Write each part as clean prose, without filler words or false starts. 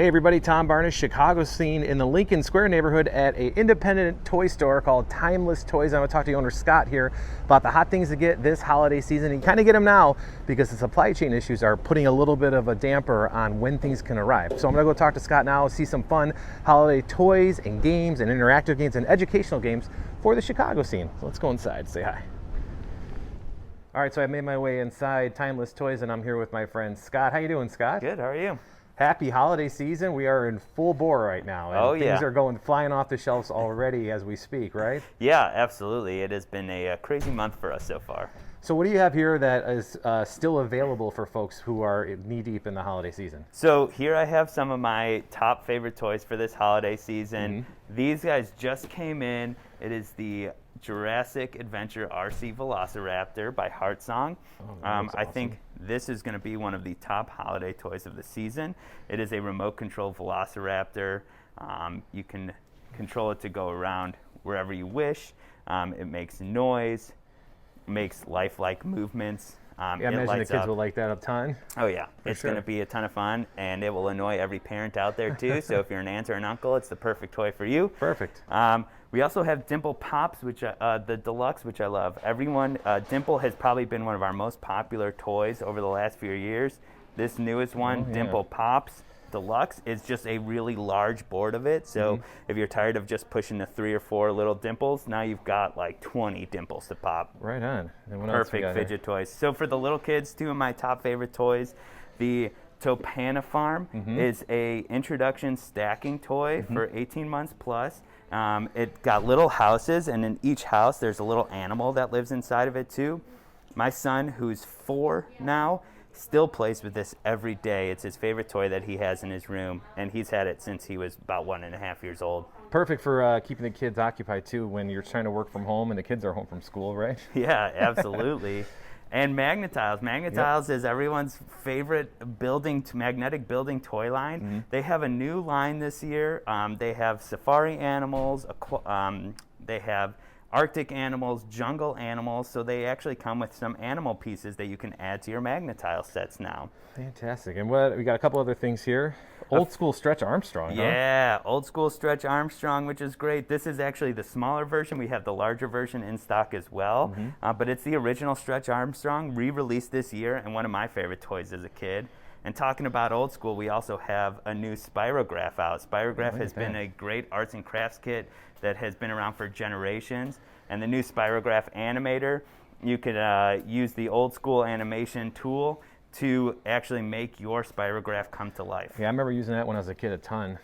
everybody, Tom Barnes, Chicago scene in the Lincoln Square neighborhood at an independent toy store called Timeless Toys. I'm going to talk to the owner, Scott, here about the hot things to get this holiday season. And you kind of get them now because the supply chain issues are putting a little bit of a damper on when things can arrive. So I'm going to go talk to Scott now, see some fun holiday toys and games and interactive games and educational games for the Chicago scene. So let's go inside, say hi. All right, so I made my way inside Timeless Toys and I'm here with my friend Scott. How you doing, Scott? Good, how are you? Happy holiday season. We are in full bore right now. And things are going flying off the shelves already as we speak, right? Yeah, absolutely. It has been a crazy month for us so far. So what do you have here that is still available for folks who are knee-deep in the holiday season? So here I have some of my top favorite toys for this holiday season. Mm-hmm. These guys just came in. It is the Jurassic Adventure RC Velociraptor by Heartsong. Awesome. I think this is going to be one of the top holiday toys of the season. It is a remote control Velociraptor. You can control it to go around wherever you wish. It makes noise, makes lifelike movements. I imagine the kids will like that a ton. Oh yeah, it's going to be a ton of fun, and it will annoy every parent out there too. So if you're an aunt or an uncle, it's the perfect toy for you. Perfect. We also have Dimple Pops, which the deluxe, which I love. Dimple has probably been one of our most popular toys over the last few years. This newest one, Dimple Pops Deluxe, is just a really large board of it. So if you're tired of just pushing the 3 or 4 little dimples, now you've got like 20 dimples to pop. Right on. And what Perfect else fidget toys. So for the little kids, 2 of my top favorite toys, the Topana Farm is a introduction stacking toy for 18 months plus. It got little houses, and in each house there's a little animal that lives inside of it too. My son, who's 4 now, still plays with this every day. It's his favorite toy that he has in his room, and he's had it since he was about 1.5 years old. Perfect for keeping the kids occupied too when you're trying to work from home and the kids are home from school, right? Yeah, absolutely. And Magnetiles. Magnetiles is everyone's favorite magnetic building toy line. They have a new line this year. They have safari animals, they have Arctic animals, jungle animals, so they actually come with some animal pieces that you can add to your Magnetile sets now. Fantastic. And we got a couple other things here. Old school Stretch Armstrong, Yeah, old school Stretch Armstrong, which is great. This is actually the smaller version. We have the larger version in stock as well, but it's the original Stretch Armstrong, re-released this year, and one of my favorite toys as a kid. And talking about old school, we also have a new Spirograph out. Spirograph has been a great arts and crafts kit that has been around for generations. And the new Spirograph animator, you could use the old school animation tool to actually make your Spirograph come to life. Yeah, I remember using that when I was a kid a ton.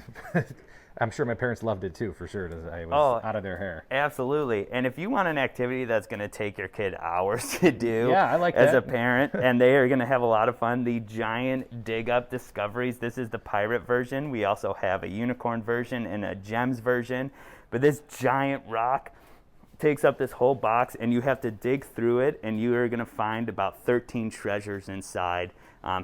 I'm sure my parents loved it too, for sure. It was out of their hair. Absolutely. And if you want an activity that's going to take your kid hours to do I like as that. a parent, and they are going to have a lot of fun, the giant dig up discoveries. This is the pirate version. We also have a unicorn version and a gems version. But this giant rock takes up this whole box, and you have to dig through it, and you are going to find about 13 treasures inside.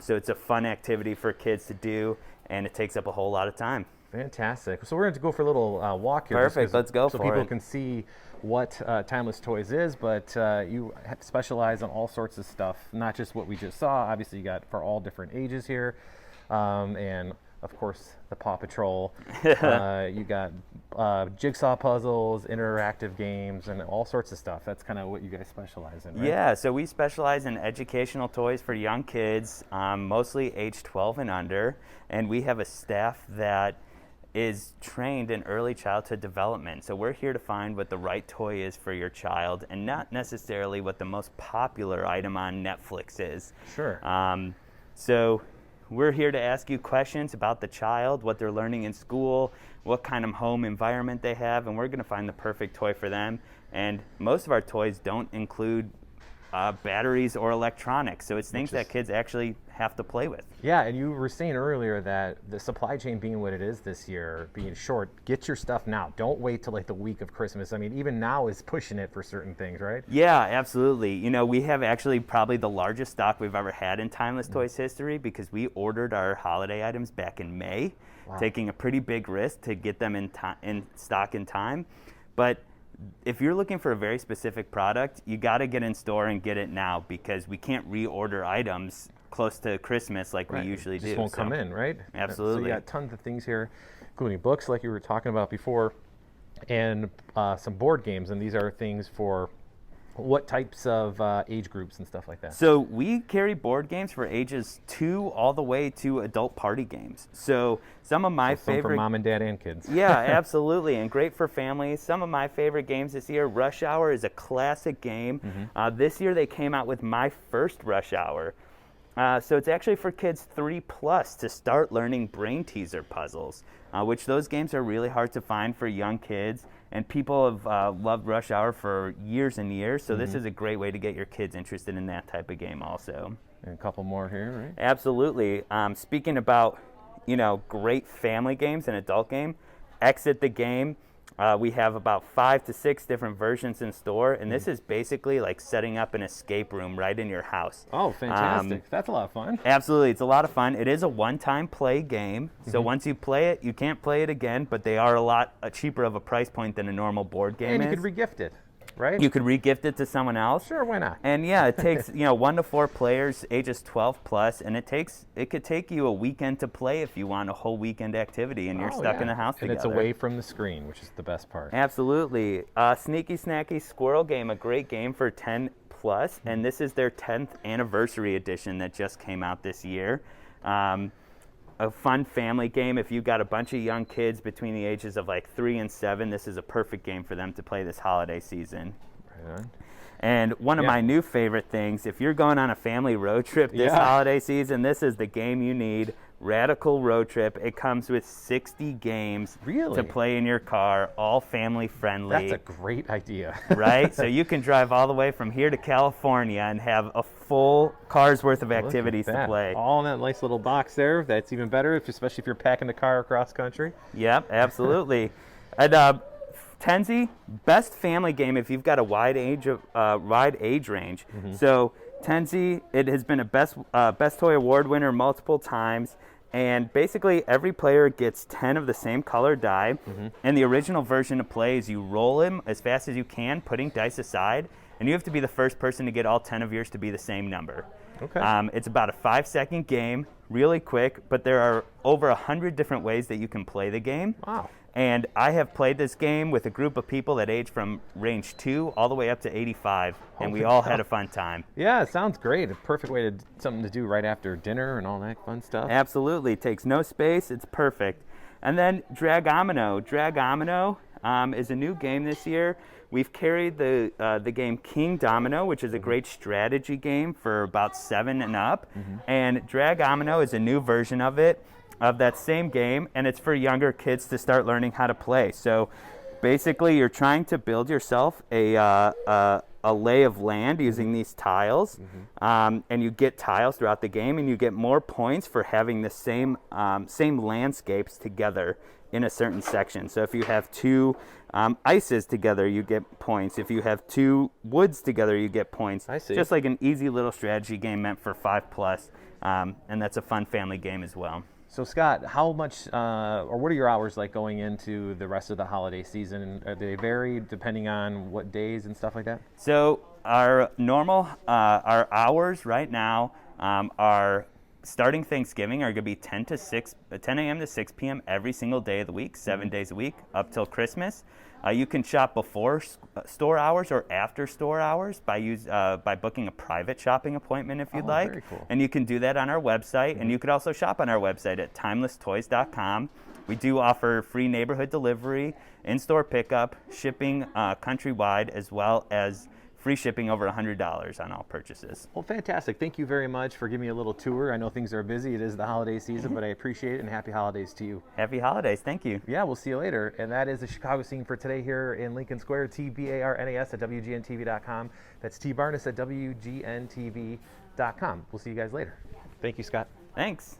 So it's a fun activity for kids to do, and it takes up a whole lot of time. Fantastic. So we're going to go for a little walk here. Perfect. Let's go for it. So people can see what Timeless Toys is, but you specialize on all sorts of stuff, not just what we just saw. Obviously, you got for all different ages here, and of course the Paw Patrol. You got jigsaw puzzles, interactive games, and all sorts of stuff. That's kind of what you guys specialize in, right? Yeah, so we specialize in educational toys for young kids, mostly age 12 and under, and we have a staff that is trained in early childhood development. So we're here to find what the right toy is for your child, and not necessarily what the most popular item on Netflix is. Sure. So we're here to ask you questions about the child, what they're learning in school, what kind of home environment they have, and we're going to find the perfect toy for them. And most of our toys don't include batteries or electronics, so it's things that kids actually have to play with. Yeah, and you were saying earlier that the supply chain being what it is this year, being short, get your stuff now. Don't wait till like the week of Christmas. I mean, even now is pushing it for certain things, right? Yeah, absolutely. You know, we have actually probably the largest stock we've ever had in Timeless Toys history, because we ordered our holiday items back in May, taking a pretty big risk to get them in stock in time. But if you're looking for a very specific product, you got to get in store and get it now, because we can't reorder items close to Christmas like we usually do. Just won't come in, right? Absolutely. So you got tons of things here, including books like you were talking about before, and some board games. And these are things for what types of age groups and stuff like that? So we carry board games for ages 2 all the way to adult party games. So some of my some favorite... for mom and dad and kids. Yeah, absolutely, and great for families. Some of my favorite games this year, Rush Hour is a classic game. This year they came out with My First Rush Hour. So it's actually for kids 3+ to start learning brain teaser puzzles, which those games are really hard to find for young kids. And people have loved Rush Hour for years and years, so this is a great way to get your kids interested in that type of game also. And a couple more here, right? Absolutely. Speaking about, great family games and adult game, Exit the Game. We have about 5 to 6 different versions in store, and this is basically like setting up an escape room right in your house. Oh, fantastic. That's a lot of fun. Absolutely. It's a lot of fun. It is a one-time play game, so once you play it, you can't play it again, but they are a lot cheaper of a price point than a normal board game And is. you could regift it, right? You could regift it to someone else. Sure, why not? And yeah, it takes 1 to 4 players, ages 12+, and it could take you a weekend to play if you want a whole weekend activity, and you're stuck in the house together. And it's away from the screen, which is the best part. Absolutely. Sneaky Snacky Squirrel Game, a great game for 10+, and this is their 10th anniversary edition that just came out this year. A fun family game. If you've got a bunch of young kids between the ages of like 3 and 7, this is a perfect game for them to play this holiday season. Right on. And one of my new favorite things, if you're going on a family road trip this holiday season, this is the game you need. Radical Road Trip. It comes with 60 games to play in your car, all family friendly. That's a great idea. Right? So you can drive all the way from here to California and have a full car's worth of activities to play. All in that nice little box there. That's even better, especially if you're packing the car across country. Yep, absolutely. And Tenzi, best family game if you've got a wide age range. So Tenzi, it has been a best toy award winner multiple times, and basically every player gets 10 of the same color die. And the original version to play is you roll them as fast as you can, putting dice aside, and you have to be the first person to get all 10 of yours to be the same number. Okay. It's about a 5-second game, really quick, but there are over 100 different ways that you can play the game. Wow. And I have played this game with a group of people that age from range 2 all the way up to 85, and we all had a fun time. Yeah, it sounds great. A perfect way to something to do right after dinner and all that fun stuff. Absolutely. It takes no space. It's perfect. And then Dragomino. Dragomino is a new game this year. We've carried the game King Domino, which is a great strategy game for about 7 and up. And Dragomino is a new version of it, of that same game, and it's for younger kids to start learning how to play. So basically you're trying to build yourself a lay of land using these tiles, and you get tiles throughout the game, and you get more points for having the same landscapes together in a certain section. So if you have 2 ices together, you get points. If you have 2 woods together, you get points. I see. Just like an easy little strategy game meant for 5+, and that's a fun family game as well. So Scott, how much, or what are your hours like going into the rest of the holiday season? Are they vary depending on what days and stuff like that? So our our hours right now are starting Thanksgiving are going to be 10 a.m. to 6 p.m. every single day of the week, 7 days a week, up till Christmas. You can shop before store hours or after store hours by booking a private shopping appointment if you'd like. Very cool. And you can do that on our website, and you could also shop on our website at timelesstoys.com. We do offer free neighborhood delivery, in-store pickup, shipping countrywide, as well as free shipping over $100 on all purchases. Well, fantastic. Thank you very much for giving me a little tour. I know things are busy. It is the holiday season, but I appreciate it, and happy holidays to you. Happy holidays. Thank you. Yeah, we'll see you later. And that is the Chicago scene for today here in Lincoln Square. TBARNAS at WGNTV.com. That's TBarnes at WGNTV.com. We'll see you guys later. Thank you, Scott. Thanks.